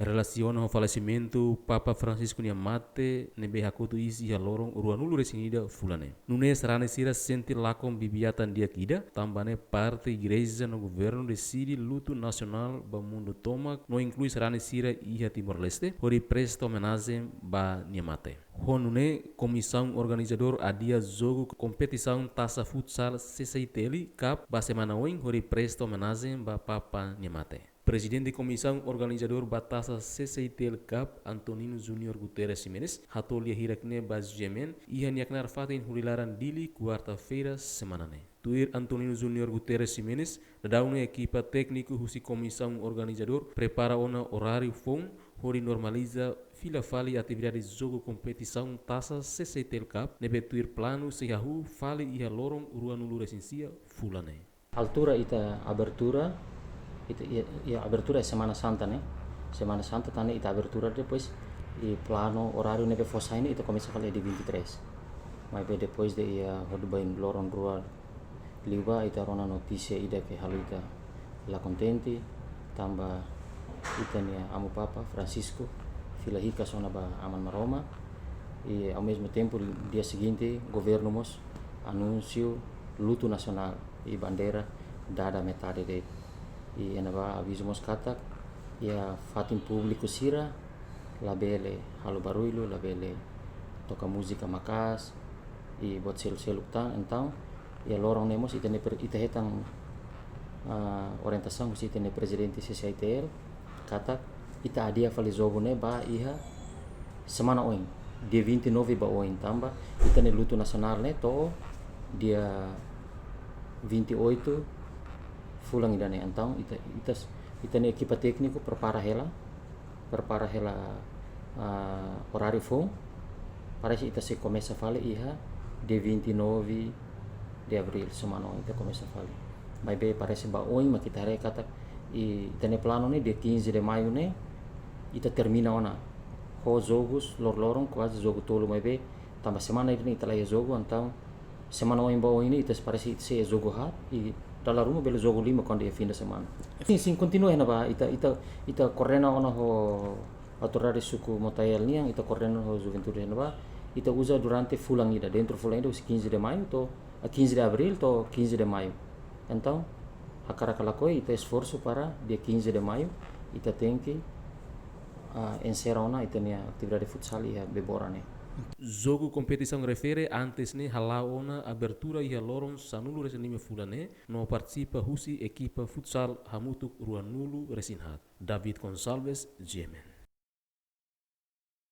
Relaciona ao falecimento Papa Francisco Niamate nebe hakutu isi ya lorong uruanulu resinida fulane. Nunes rane sira senti lakom bibiatan dia kida, tambane parte igreja no governo decide luto nacional ba mundo tomak, no inclui rane sira iha Timor-Leste, hori presto homenagem ba Niamate. Honune comissão organizador adia jogo competição taça futsal CCITL Cup ba semana oin hori presto homenagem ba Papa Niamate. Presidente da Comissão Organizador Batasa CCITL Cup, Antonino Junior Guterres Jimenez, hatolia hirakne bas Jemen, ia niaknar fatin hulilaran dili quarta-feira semanane. Tuir Antonino Junior Guterres Jimenez, dadaune equipa técnico husi Comissão Organizador, prepara ona horário fom, hori normaliza fila fali atividade jogo competição taça CCITL Cup, nebe tuir plano sehahu fali ia lorong uruanulu resensia fulane. Altura ita abertura abertura é Semana Santa, né? Semana Santa tane ita abertura depois e plano horário neve fossa ini ita começa a falar de 23. Mas depois de ia hodbain lorong rua liba ita rona notícia ida ke halu ita la contente tamba ita nia amu Papa Francisco filahika sona ba aman maroma e ao mesmo tempo dia seguinte governo mos anúncio luto nacional e bandeira dada metade de e enaba aviso mos katak ia fatin público sira labele halu baruilo labele toca música makas e bot selu tang então ia lorong nemos ita hetang orientação ita ne presidente CCITL katak ita adia fali jogo ne ba iha semana oin dia 29 ba oin tamba ita ne luto nasional ne to dia 28 fulang idane então ita ne equipa técnico prepara hela horário fom parece ita se começa a falar iha de 29 de abril semana ita começa a falar mas be parece ba oin ma kita re kata e ita ne plano ne dia 15 de maio ne ita termina ona ho jogos lorong quase jogo tolo mas be tamba semana ita lá jogo então semana oin ba oin ita parece ita se jogo hat e dalam rumah belo jogo 5 quando é fim de semana. Sim, continua na ba ita correna ona ho autoridade suku Motael niang ita correna ho juventude na ba ita usa durante fulang ida dentro fulang ida 15 de maio to 15 de abril to 15 de maio. Então, hakara kalakoi ita esforço para dia 15 de maio ita tem que encerrar ona ita nia atividade futsal ia beborane. Jogo competição refere antes ne halaona abertura ia lorong sanulu resenime fulane no participa husi equipa futsal hamutuk ruanulu resinhat. David Gonçalves, Jemen.